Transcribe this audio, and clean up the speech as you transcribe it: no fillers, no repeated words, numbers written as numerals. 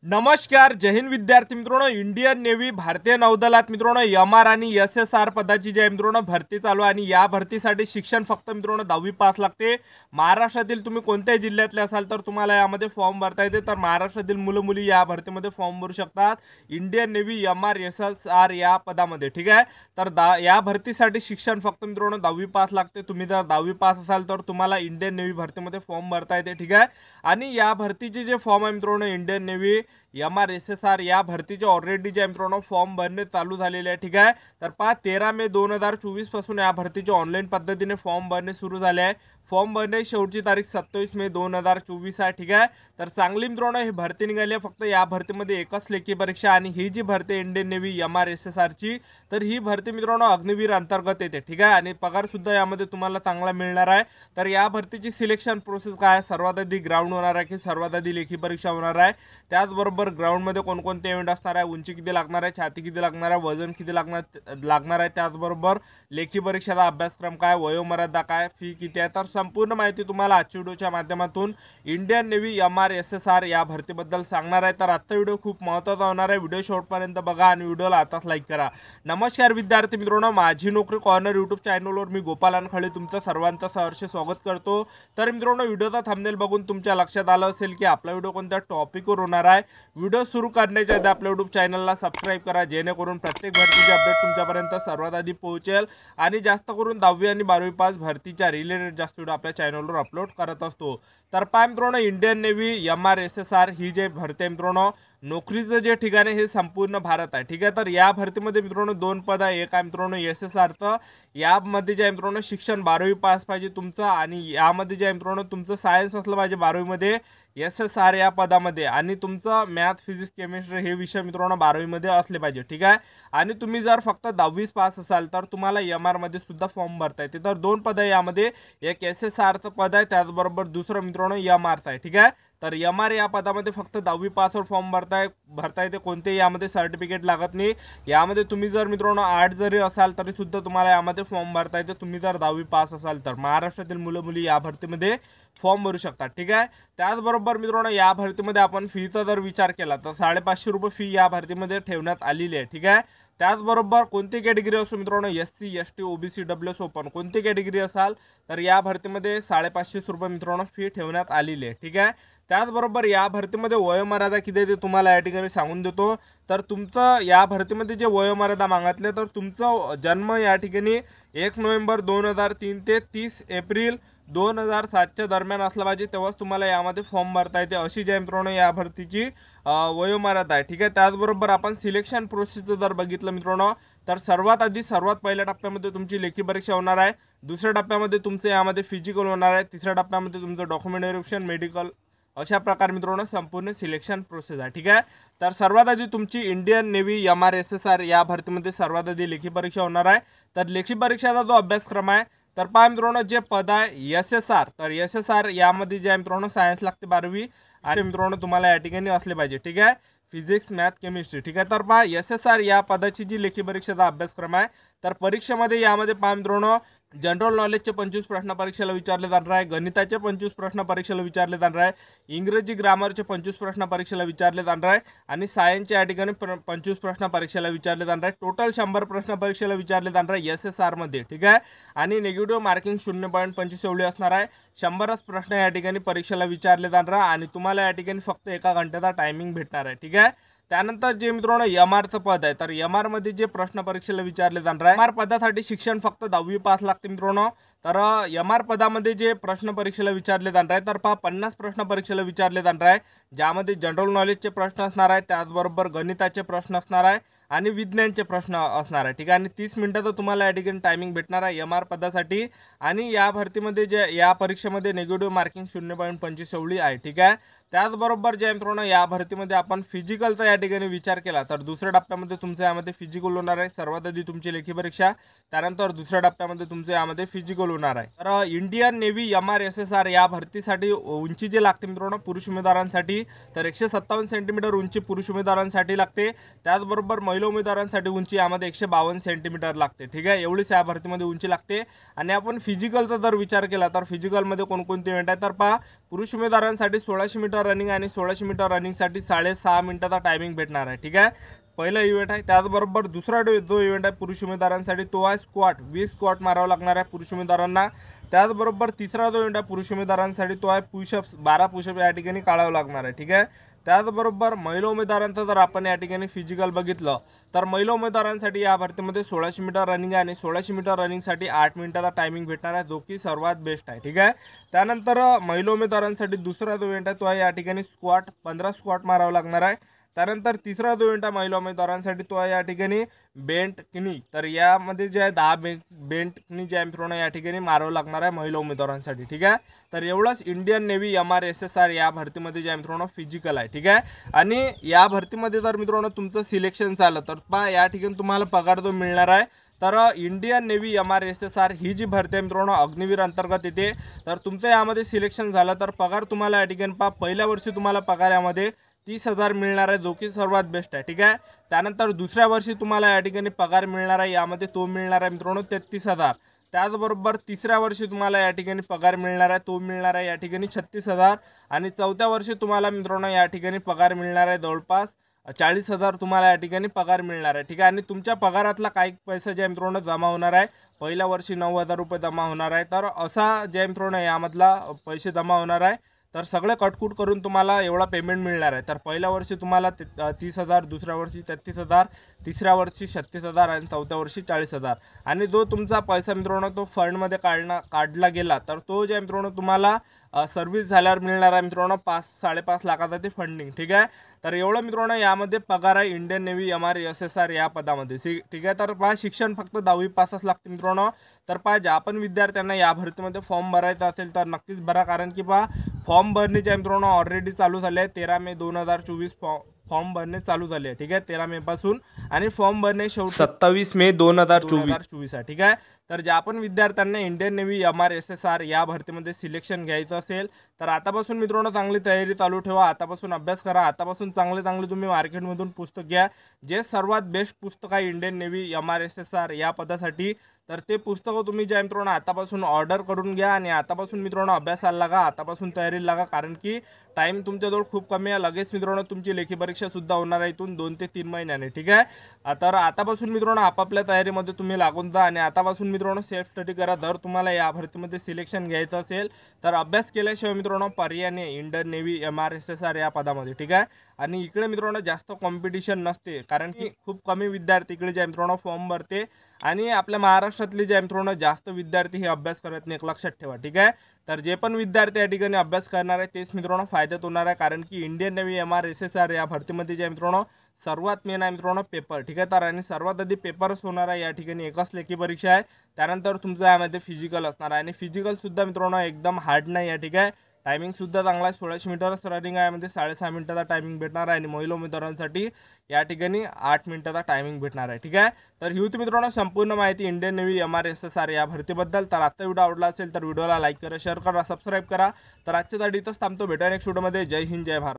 नमस्कार, जय हिंद विद्यार्थी मित्रांनो. इंडियन नेव्ही भारतीय नौदलात मित्रांनो एमआर आणि एसएसआर पदाची जी आहे मित्रांनो भरती चालू आहे आणि या भरतीसाठी शिक्षण फक्त मित्रांनो 10वी पास लागते. महाराष्ट्रातील तुम्ही कोणत्याही जिल्ह्यातले असाल तर तुम्हाला यामध्ये फॉर्म भरता येते. तर महाराष्ट्रातील मुलं मुली या भरतीमध्ये फॉर्म भरू शकतात इंडियन नेव्ही एमआर एसएसआर या पदामध्ये. ठीक आहे. तर या भरतीसाठी शिक्षण फक्त मित्रांनो 10वी पास लागते. तुम्ही जर 10वी पास असाल तर तुम्हाला इंडियन नेव्ही भरतीमध्ये फॉर्म भरता येते. ठीक आहे. आणि या भरतीचे जे फॉर्म आहे मित्रांनो इंडियन नेव्ही एमआर एसएसआर या भरतीचे ऑलरेडी जे मित्रांनो फॉर्म भरणे चालू झालेले आहे. ठीक आहे. तर 13 मे 2024 पासून या भरतीचे ऑनलाईन पद्धतीने फॉर्म भरणे सुरू झाले आहे. फॉर्म भरणे शेवटची तारीख 27 मे 2024 आहे. ठीक आहे. तर चांगली मित्रांनो ही भरती निघाली आहे. फक्त या भरतीमध्ये एकच लेखी परीक्षा आणि ही जी भरती इंडियन नेव्ही एमआर एसएसआरची तर ही भरती मित्रांनो अग्निवीर अंतर्गत येते. ठीक आहे. आणि पगार सुद्धा यामध्ये तुम्हाला चांगला मिळणार आहे. तर या भरतीची सिलेक्शन प्रोसेस काय आहे, सर्वात आधी ग्राउंड होणार आहे की सर्वात आधी लेखी परीक्षा होणार आहे. त्याचबरोबर ग्राउंडमध्ये कोणकोणते इव्हेंट असणार आहे, उंची किती लागणार आहे, छाती किती लागणार आहे, वजन किती लागणार आहे, त्याचबरोबर लेखी परीक्षेचा अभ्यासक्रम काय, वयोमर्यादा काय, फी किती आहे, तर संपूर्ण माहिती तुम्हाला आजच्या व्हिडिओच्या माध्यमातून इंडियन नेव्ही एमआर एसएसआर या भरतीबद्दल सांगणार आहे. तर आजचा व्हिडिओ खूप महत्त्वाचा होणार आहे. व्हिडिओ शेवटपर्यंत बघा आणि व्हिडिओला आताच लाईक करा. नमस्कार विद्यार्थी मित्रांनो, माझी नोकरी कॉर्नर यूट्यूब चॅनलवर मी गोपाल अनखळे तुमचं सर्वांचं सहर्ष स्वागत करतो. तर मित्रांनो व्हिडिओचा थंबनेल बघून तुमच्या लक्षात आलं असेल की आपला व्हिडिओ कोणत्या टॉपिकवर होणार आहे. व्हिडिओ सुरू करण्याच्या आधी आपल्या यूट्यूब चॅनलला सबस्क्राईब करा, जेणेकरून प्रत्येक भरतीची अपडेट तुमच्यापर्यंत सर्वात आधी पोहोचेल. आणि जास्त करून 10वी आणि 12वी पास भरतीच्या रिलेटेड जास्त व्हिडिओ आपल्या चॅनलवर अपलोड करत असतो. तर पहा मित्रांनो, इंडियन नेव्ही एमआर एसएसआर ही जे भरती आहे मित्रांनो, नोकरीचं जे ठिकाण आहे हे संपूर्ण भारत आहे. ठीक आहे. तर या भरतीमध्ये मित्रांनो 2 पद आहे. एक आहे मित्रांनो एसएसआरचं, यामध्ये जे आहे मित्रांनो शिक्षण 12वी पास पाहिजे तुमचं, आणि यामध्ये जे आहे मित्रांनो तुमचं सायन्स असलं पाहिजे 12वीमध्ये एसएसआर या पदामध्ये, आणि तुमचं मॅथ फिजिक्स केमिस्ट्री हे विषय मित्रांनो 12वीमध्ये असले पाहिजे. ठीक आहे. आणि तुम्ही जर फक्त 10वी पास असाल तर तुम्हाला एमआर मध्ये सुद्धा फॉर्म भरता येते. तर 2 पद आहे यामध्ये, एक एसएसआरचं पद आहे, त्याचबरोबर दुसरं मित्रांनो एमआरचं आहे. ठीक आहे. तर एमआर या पदामध्ये फक्त 10वी पासवर फॉर्म भरता येते. कोणतेही यामध्ये सर्टिफिकेट लागत नाही. यामध्ये तुम्ही जर मित्रांनो 8 जरी असाल तरी सुद्धा तुम्हाला यामध्ये फॉर्म भरता येते. तुम्ही जर 10वी पास असाल तर महाराष्ट्रातील मुलं मुली या भरतीमध्ये फॉर्म भरू शकतात. ठीक आहे. त्याचबरोबर मित्रांनो या भरतीमध्ये आपण फीचा जर विचार केला तर 550 रुपये फी या भरतीमध्ये ठेवण्यात आलेली आहे. ठीक आहे. त्याचबरोबर कोणती कॅटेगरी असो मित्रांनो, SC ST OBC WS open कोणती कॅटेगरी असाल तर या भरतीमध्ये 550 रुपये मित्रांनो फी ठेवण्यात आलेली आहे. ठीक आहे. त्याचबरोबर या भरतीमध्ये वयोमर्यादा किती आहे ते तुम्हाला या ठिकाणी सांगून देतो. तर तुमचं या भरतीमध्ये जे वयोमर्यादा मागितले तर तुमचं जन्म या ठिकाणी 1 नोव्हेंबर 2003 ते 30 एप्रिल 2007च्या दरम्यान असला पाहिजे, तेव्हाच तुम्हाला यामध्ये फॉर्म भरता येते. अशी जी मित्रांनो या भरतीची वयोमर्यादा आहे. ठीक आहे. त्याचबरोबर आपण सिलेक्शन प्रोसेसचं जर बघितलं मित्रांनो तर सर्वात पहिल्या टप्प्यामध्ये तुमची लेखी परीक्षा होणार आहे. दुसऱ्या टप्प्यामध्ये तुमचं यामध्ये फिजिकल होणार आहे. तिसऱ्या टप्प्यामध्ये तुमचं डॉक्युमेंट व्हेरिफिकेशन, मेडिकल, अशा प्रकारे मित्रांनो संपूर्ण सिलेक्शन प्रोसेस आहे. ठीक आहे. तर सर्वात आधी तुमची इंडियन नेव्ही एमआर एसएसआर या भरतीमध्ये सर्वात आधी लेखी परीक्षा होणार आहे. तर लेखी परीक्षेचा जो अभ्यासक्रम आहे तर पहा मित्रांनो, जे पद आहे एसएसआर, तर एसएसआर यामध्ये जे आहे मित्रांनो सायन्स लागते 12वी, आणि मित्रांनो तुम्हाला या ठिकाणी असले पाहिजे. ठीक आहे. Physics math chemistry. ठीक आहे. तर पहा एसएसआर या पदाची जी लेखी परीक्षेचा अभ्यासक्रम आहे तर परीक्षेमध्ये यामध्ये पहा मित्रांनो जनरल नॉलेजचे 25 प्रश्न परीक्षेला विचारले जाणार आहे, गणिताचे 25 प्रश्न परीक्षेला विचारले जाणार आहे, इंग्रजी ग्रामरचे 25 प्रश्न परीक्षेला विचारले जाणार आहे, आणि सायन्सच्या या ठिकाणी 25 प्रश्न परीक्षेला विचारले जाणार आहे. टोटल 100 प्रश्न परीक्षेला विचारले जाणार आहे एसएसआर मध्ये. ठीक आहे. आणि निगेटिव्ह मार्किंग 0.25 एवढी असणार आहे. 100च प्रश्न या ठिकाणी परीक्षेला विचारले जाणार आहे आणि तुम्हाला या ठिकाणी फक्त 1 घंट्याचा टायमिंग भेटणार आहे. ठीक आहे. त्यानंतर जे मित्रांनो एमआरचं पद आहे तर एमआर मध्ये जे प्रश्न परीक्षेला विचारले जाणार आहे, एमआर पदासाठी शिक्षण फक्त 10वी पास लागते मित्रांनो. तर एमआर पदामध्ये जे प्रश्न परीक्षेला विचारले जाणार आहे तर पहा 50 प्रश्न परीक्षेला विचारले जाणार आहे, ज्यामध्ये जनरल नॉलेजचे प्रश्न असणार आहे, त्याचबरोबर गणिताचे प्रश्न असणार आहे आणि विज्ञानचे प्रश्न असणार आहे. ठीक आहे. आणि 30 मिनिटाचं तुम्हाला या ठिकाणी टायमिंग भेटणार आहे एमआर पदासाठी. आणि या भरतीमध्ये जे या परीक्षेमध्ये निगेटिव्ह मार्किंग 0.25 एवढी आहे. ठीक आहे. त्याचबरोबर जे मित्रांनो या भरतीमध्ये आपण फिजिकलचा या ठिकाणी विचार केला तर दुसऱ्या टप्प्यामध्ये तुमचं यामध्ये फिजिकल होणार आहे. सर्वात आधी तुमची लेखी परीक्षा, त्यानंतर दुसऱ्या टप्प्यामध्ये तुमचं यामध्ये फिजिकल होणार आहे. तर इंडियन नेव्ही एमआर एसएसआर या भरतीसाठी उंची जे लागते मित्रांनो पुरुष उमेदवारांसाठी तर 157 सेंटीमीटर उंची पुरुष उमेदवारांसाठी लागते. त्याचबरोबर महिला उमेदवारांसाठी उंची यामध्ये 152 सेंटीमीटर लागते. ठीक आहे. एवढीच या भरतीमध्ये उंची लागते. आणि आपण फिजिकलचा जर विचार केला तर फिजिकलमध्ये कोणकोणते इव्हेंट आहे तर पहा पुरुष उमेदवारांसाठी 1600 मीटर मीटर रनिंग आणि 1600 मीटर रनिंगसाठी 6.5 मिनिटाचा टायमिंग भेटणार आहे. ठीक आहे, पहिला इव्हेंट आहे. त्याचबरोबर दुसरा जो इव्हेंट आहे पुरुष उमेदवारांसाठी तो आहे स्क्वॉट. 20 स्क्वॉट मारावं लागणार आहे पुरुष उमेदवारांना. त्याचबरोबर तिसरा जो इव्हेंट आहे पुरुष उमेदवारांसाठी तो आहे पुशअप्स. 12 पुशअप या ठिकाणी काढावं लागणार आहे. ठीक आहे, त्याचबरोबर महिला उमेदवारांचं जर आपण या ठिकाणी फिजिकल बघितलं तर महिला उमेदवारांसाठी या भरतीमध्ये 1600 मीटर रनिंग आहे आणि 1600 मीटर रनिंगसाठी 8 मिनिटाचा टायमिंग भेटणार आहे, जो की सर्वात बेस्ट आहे. ठीक आहे, त्यानंतर महिला उमेदवारांसाठी दुसरा जो इव्हेंट आहे तो आहे या ठिकाणी स्क्वॉट. 15 स्क्वॉट मारावं लागणार आहे. त्यानंतर तिसरा जो इव्हेंट आहे महिला उमेदवारांसाठी तो आहे या ठिकाणी बेंट किनी. तर यामध्ये जे आहे 10 बेंट किनी जे आहे मित्रांनो या ठिकाणी मारावं लागणार आहे महिला उमेदवारांसाठी. ठीक आहे, तर एवढंच इंडियन नेव्ही MRSSR या भरतीमध्ये जे आहे मित्रांनो फिजिकल आहे. ठीक आहे, आणि या भरतीमध्ये जर मित्रांनो तुमचं सिलेक्शन झालं तर पहा या ठिकाणी तुम्हाला पगार जो मिळणार आहे तर इंडियन नेव्ही MRSSR ही जी भरती आहे मित्रांनो अग्निवीर अंतर्गत येते. तर तुमचं यामध्ये सिलेक्शन झालं तर पगार तुम्हाला या ठिकाणी पहा पहिल्या वर्षी तुम्हाला पगार यामध्ये 30,000 मिळणार आहे, जो की सर्वात बेस्ट आहे. ठीक आहे, त्यानंतर दुसऱ्या वर्षी तुम्हाला या ठिकाणी पगार मिळणार आहे, यामध्ये तो मिळणार आहे मित्रांनो 33,000. त्याचबरोबर तिसऱ्या वर्षी तुम्हाला या ठिकाणी पगार मिळणार आहे, तो मिळणार आहे या ठिकाणी 36,000. आणि चौथ्या वर्षी तुम्हाला मित्रांनो या ठिकाणी पगार मिळणार आहे जवळपास 40,000 तुम्हाला या ठिकाणी पगार मिळणार आहे. ठीक आहे, आणि तुमच्या पगारातला काही पैसा जे मित्रांनो जमा होणार आहे, पहिल्या वर्षी 9,000 रुपये जमा होणार आहे. तर असा जे मित्रांनो यामधला पैसे जमा होणार आहे. तर सगळे कटकूट करून तुम्हाला एवढा पेमेंट मिळणार आहे. तर पहिल्या वर्षी तुम्हाला 30,000, दुसऱ्या वर्षी 33,000, तिसऱ्या वर्षी 36,000 आणि चौथ्या वर्षी 40,000. आणि जो तुमचा पैसा मित्रांनो तो फंडमध्ये काढला गेला तर तो जे मित्रांनो तुम्हाला सर्व्हिस झाल्यावर मिळणार आहे मित्रांनो 5-5.5 लाखाचा ते फंडिंग. ठीक आहे, तर एवढं मित्रांनो यामध्ये पगार आहे इंडियन नेव्ही MRSSR या पदामध्ये. ठीक आहे, तर पहा शिक्षण फक्त 10वी पासच लागते मित्रांनो. तर पहा ज्या पण विद्यार्थ्यांना या भरतीमध्ये फॉर्म भरायचा असेल तर नक्कीच भरा, कारण की पहा फॉर्म भरण्याचे मित्रांनो ऑलरेडी चालू झाले आहे. 13 मे 2024 फॉर्म भरणे चालू झाले आहे. ठीक आहे, 13 मे पासून, आणि फॉर्म भरणे शेवटी 27 मे 2024 आहे. ठीक आहे, तर ज्या पण विद्यार्थ्यांना इंडियन नेव्ही MRSSR या भरतीमध्ये सिलेक्शन घ्यायचं असेल तर आतापासून मित्रांनो चांगली तयारी चालू ठेवा. आतापासून अभ्यास करा. आतापासून चांगले तुम्ही मार्केटमधून पुस्तक घ्या. जे सर्वात बेस्ट पुस्तक आहे इंडियन नेव्ही MRSSR या पदासाठी, तर ते पुस्तकं तुम्ही जे मित्रांनो आतापासून ऑर्डर करून घ्या आणि आतापासून मित्रांनो अभ्यासाला लागा, आतापासून तयारीला लागा, कारण की टाईम तुमच्याजवळ खूप कमी आहे. लगेच मित्रांनो तुमची लेखी परीक्षा सुद्धा होणार आहे इथून 2 ते 3 महिन्याने. ठीक आहे, तर आतापासून मित्रांनो आपापल्या तयारीमध्ये तुम्ही लागून जा आणि आतापासून मित्रांनो सेल्फ स्टडी करा. जर तुम्हाला या भरतीमध्ये सिलेक्शन घ्यायचं असेल तर अभ्यास केल्याशिवाय मित्रांनो पर्याय नाही इंडियन नेव्ही MRSSR या पदामध्ये. ठीक आहे, आणि इकडे मित्रांनो जास्त कॉम्पिटिशन नसते, कारण की खूप कमी विद्यार्थी इकडे जे मित्रांनो फॉर्म भरते आणि आपल्या महाराष्ट्रातले जे मित्रांनो जास्त विद्यार्थी हे अभ्यास करत नाही, एक लक्षात ठेवा. ठीक आहे, तर जे पण विद्यार्थी या ठिकाणी अभ्यास करणार आहे तेच मित्रांनो फायद्यात होणार आहे, कारण की इंडियन नेव्ही MRSSR या भरतीमध्ये जे मित्रांनो सर्वात मेन आहे मित्रांनो पेपर. ठीक आहे, तर आणि सर्वात आधी पेपरच होणार आहे. या ठिकाणी एकच लेखी परीक्षा आहे, त्यानंतर तुमचं यामध्ये फिजिकल असणार आहे आणि फिजिकल सुद्धा मित्रांनो एकदम हार्ड नाही आहे. ठीक आहे, टायमिंग सुद्धा चांगला आहे. 1600 मीटरच रनिंग आहे, यामध्ये 6.5 मिनिटाचा टायमिंग भेटणार आहे आणि महिला उमेदवारांसाठी या ठिकाणी 8 मिनिटाचा टायमिंग भेटणार आहे. ठीक आहे, तर ही होती मित्रांनो संपूर्ण माहिती इंडियन नेव्ही MRSSR या भरतीबद्दल. तर आजचा व्हिडिओ आवडला असेल तर व्हिडिओला लाईक करा, शेअर करा, सबस्क्राईब करा. तर आजच्या साठी इथंच थांबतो. भेटूया नेक्स्ट व्हिडिओमध्ये. जय हिंद, जय भारत.